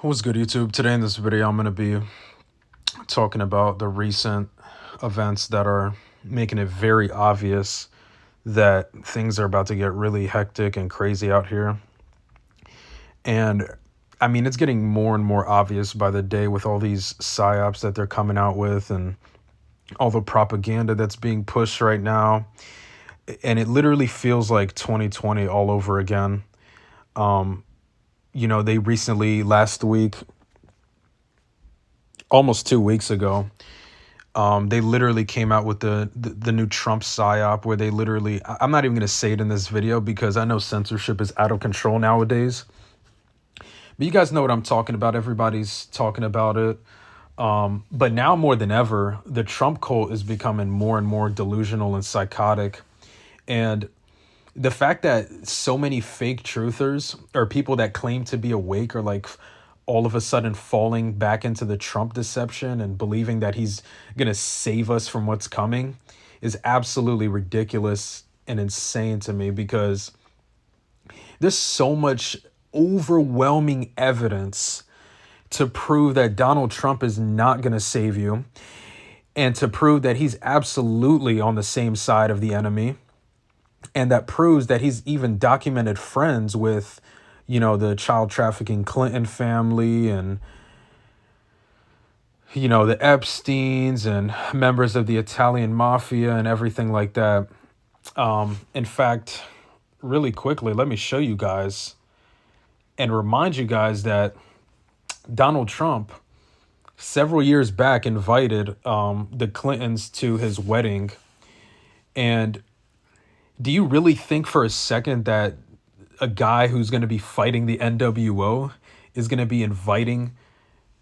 What's good, YouTube? Today in this video, I'm going to be talking about the recent events that are making it very obvious that things are about to get really hectic and crazy out here. And I mean, it's getting more and more obvious by the day with all these psyops that they're coming out with and all the propaganda that's being pushed right now. And it literally feels like 2020 all over again. They recently, last week, almost 2 weeks ago, they literally came out with the new Trump psyop where they literally, I'm not even going to say it in this video because I know censorship is out of control nowadays. But you guys know what I'm talking about. Everybody's talking about it. But now more than ever, the Trump cult is becoming more and more delusional and psychotic. And the fact that so many fake truthers or people that claim to be awake are like all of a sudden falling back into the Trump deception and believing that he's going to save us from what's coming is absolutely ridiculous and insane to me, because there's so much overwhelming evidence to prove that Donald Trump is not going to save you, and to prove that he's absolutely on the same side of the enemy, and that proves that he's even documented friends with, the child trafficking Clinton family and, the Epsteins and members of the Italian mafia and everything like that. In fact, really quickly, let me show you guys and remind you guys that Donald Trump, several years back, invited the Clintons to his wedding. And do you really think for a second that a guy who's going to be fighting the NWO is going to be inviting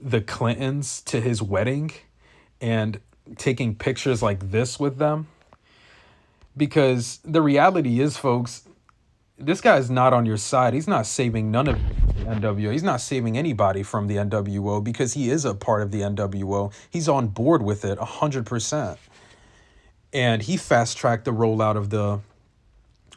the Clintons to his wedding and taking pictures like this with them? Because the reality is, folks, this guy is not on your side. He's not saving none of the NWO. He's not saving anybody from the NWO because he is a part of the NWO. He's on board with it 100%. And he fast tracked the rollout of the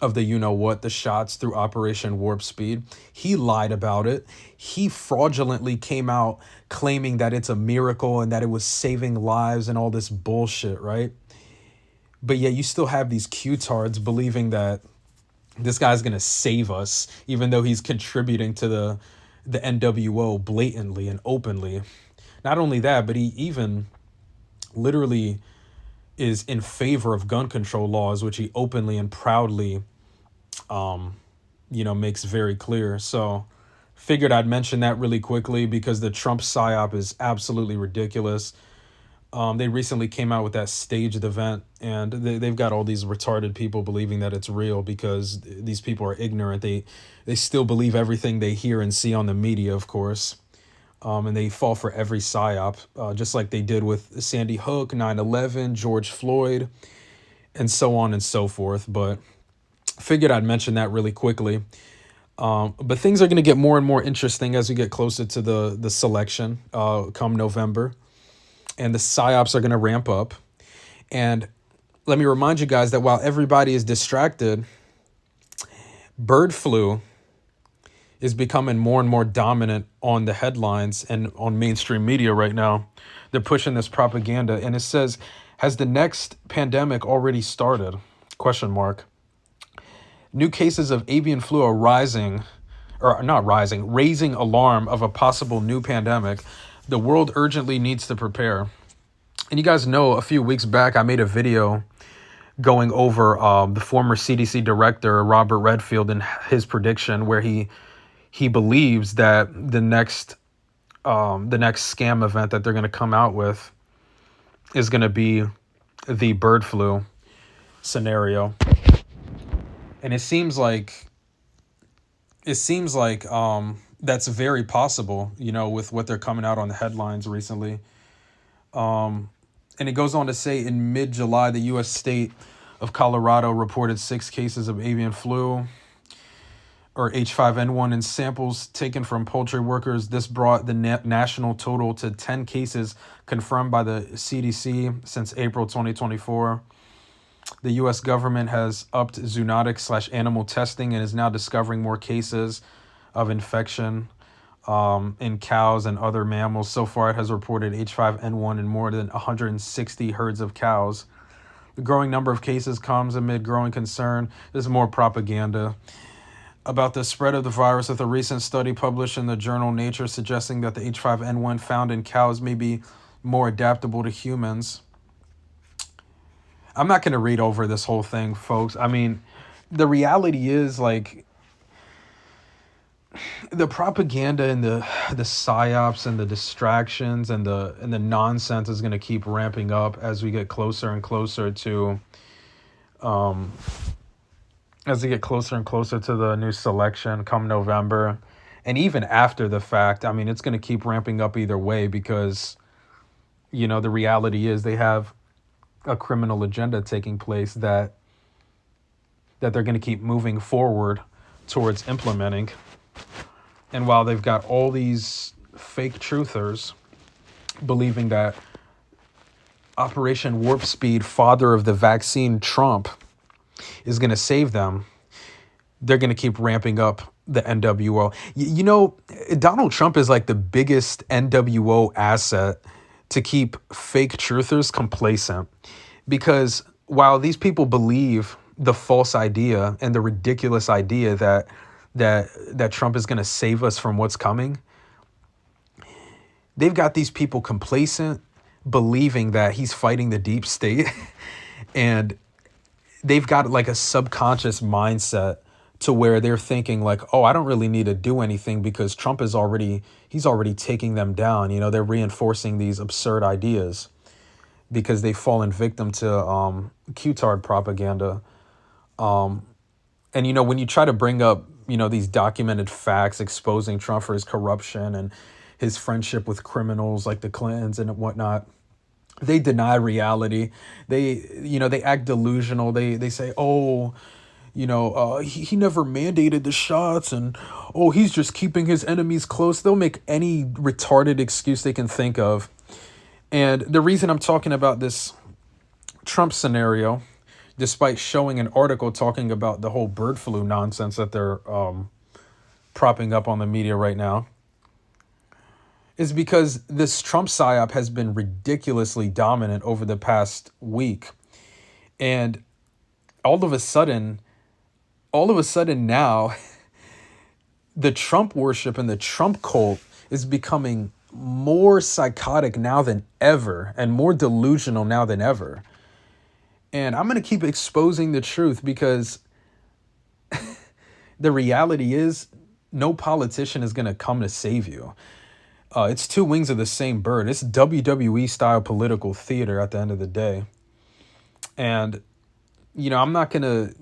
the shots through Operation Warp Speed. He lied about it. He fraudulently came out claiming that it's a miracle and that it was saving lives and all this bullshit, right? But yet you still have these Q-tards believing that this guy's going to save us, even though he's contributing to the NWO blatantly and openly. Not only that, but he even literally is in favor of gun control laws, which he openly and proudly makes very clear. So figured I'd mention that really quickly because the Trump psyop is absolutely ridiculous. They recently came out with that staged event, and they've got all these retarded people believing that it's real because these people are ignorant. They still believe everything they hear and see on the media, of course. And they fall for every psyop, just like they did with Sandy Hook, 9/11, George Floyd, and so on and so forth. But figured I'd mention that really quickly. But things are going to get more and more interesting as we get closer to the selection come November. And the psyops are going to ramp up. And let me remind you guys that while everybody is distracted, bird flu is becoming more and more dominant on the headlines and on mainstream media right now. They're pushing this propaganda, and it says, has the next pandemic already started? Question mark. New cases of avian flu are rising, or not rising, raising alarm of a possible new pandemic. The world urgently needs to prepare. And you guys know a few weeks back, I made a video going over the former CDC director, Robert Redfield, and his prediction where he believes that the next scam event that they're going to come out with is going to be the bird flu scenario. And it seems like that's very possible, with what they're coming out on the headlines recently. And it goes on to say in mid-July, the U.S. state of Colorado reported 6 cases of avian flu, or H5N1, in samples taken from poultry workers. This brought the national total to 10 cases confirmed by the CDC since April 2024. The U.S. government has upped zoonotic/animal testing and is now discovering more cases of infection in cows and other mammals. So far, it has reported H5N1 in more than 160 herds of cows. The growing number of cases comes amid growing concern. There's more propaganda about the spread of the virus, with a recent study published in the journal Nature suggesting that the H5N1 found in cows may be more adaptable to humans. I'm not going to read over this whole thing, folks. I mean, the reality is, like, the propaganda and the psyops and the distractions and the nonsense is going to keep ramping up as we get closer and closer to um as we get closer and closer to the new selection come November. And even after the fact, I mean, it's going to keep ramping up either way, because the reality is they have a criminal agenda taking place that they're going to keep moving forward towards implementing. And while they've got all these fake truthers believing that Operation Warp Speed, father of the vaccine Trump, is going to save them, they're going to keep ramping up the NWO. Donald Trump is like the biggest NWO asset to keep fake truthers complacent. Because while these people believe the false idea and the ridiculous idea that Trump is going to save us from what's coming, they've got these people complacent, believing that he's fighting the deep state. And they've got like a subconscious mindset to where they're thinking like, oh, I don't really need to do anything because Trump he's already taking them down. They're reinforcing these absurd ideas because they've fallen victim to Q-tard propaganda. And when you try to bring up these documented facts exposing Trump for his corruption and his friendship with criminals like the Clintons and whatnot, they deny reality. They act delusional. They say, oh, he never mandated the shots, and oh, he's just keeping his enemies close. They'll make any retarded excuse they can think of. And the reason I'm talking about this Trump scenario, despite showing an article talking about the whole bird flu nonsense that they're propping up on the media right now, is because this Trump psyop has been ridiculously dominant over the past week. And all of a sudden now, the Trump worship and the Trump cult is becoming more psychotic now than ever and more delusional now than ever. And I'm going to keep exposing the truth, because the reality is no politician is going to come to save you. It's two wings of the same bird. It's WWE style political theater at the end of the day. And, I'm not going to,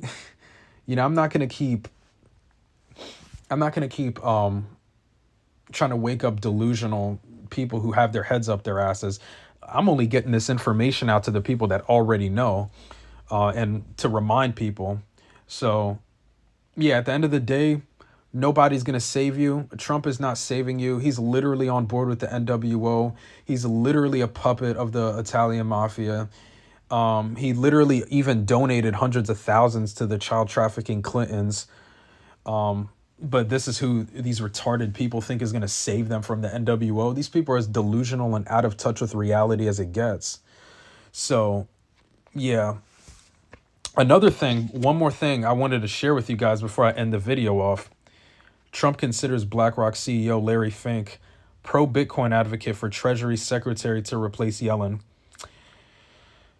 I'm not going to keep trying to wake up delusional people who have their heads up their asses. I'm only getting this information out to the people that already know, and to remind people. So, yeah, at the end of the day, nobody's going to save you. Trump is not saving you. He's literally on board with the NWO. He's literally a puppet of the Italian mafia. He literally even donated hundreds of thousands to the child trafficking Clintons. But this is who these retarded people think is going to save them from the NWO. These people are as delusional and out of touch with reality as it gets. So, yeah. One more thing I wanted to share with you guys before I end the video off. Trump considers BlackRock CEO Larry Fink pro-Bitcoin advocate for Treasury Secretary to replace Yellen.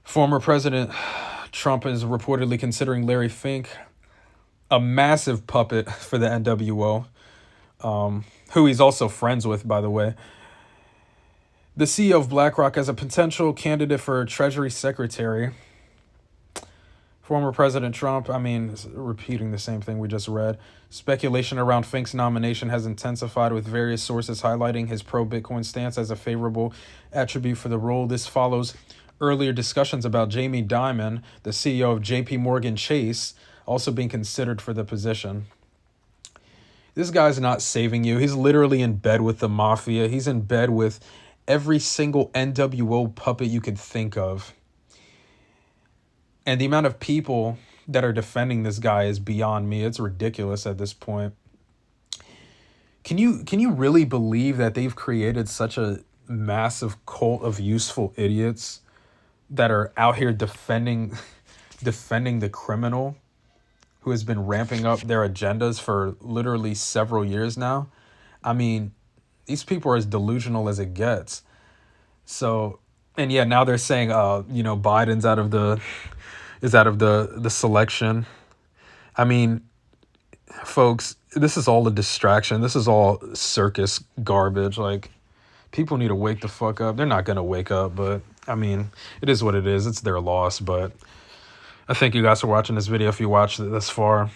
Former President Trump is reportedly considering Larry Fink a massive puppet for the NWO, who he's also friends with, by the way. The CEO of BlackRock as a potential candidate for Treasury Secretary. Former President Trump, repeating the same thing we just read. Speculation around Fink's nomination has intensified, with various sources highlighting his pro-Bitcoin stance as a favorable attribute for the role. This follows earlier discussions about Jamie Dimon, the CEO of JP Morgan Chase, also being considered for the position. This guy's not saving you. He's literally in bed with the mafia. He's in bed with every single NWO puppet you could think of. And the amount of people that are defending this guy is beyond me. It's ridiculous at this point. Can you really believe that they've created such a massive cult of useful idiots that are out here defending defending the criminal who has been ramping up their agendas for literally several years now? I mean, these people are as delusional as it gets. So, and yeah, now they're saying, Biden's out of the selection. I mean, folks, this is all a distraction. This is all circus garbage. Like, people need to wake the fuck up. They're not gonna wake up, but I mean, it is what it is. It's their loss. But I thank you guys for watching this video. If you watched it this far.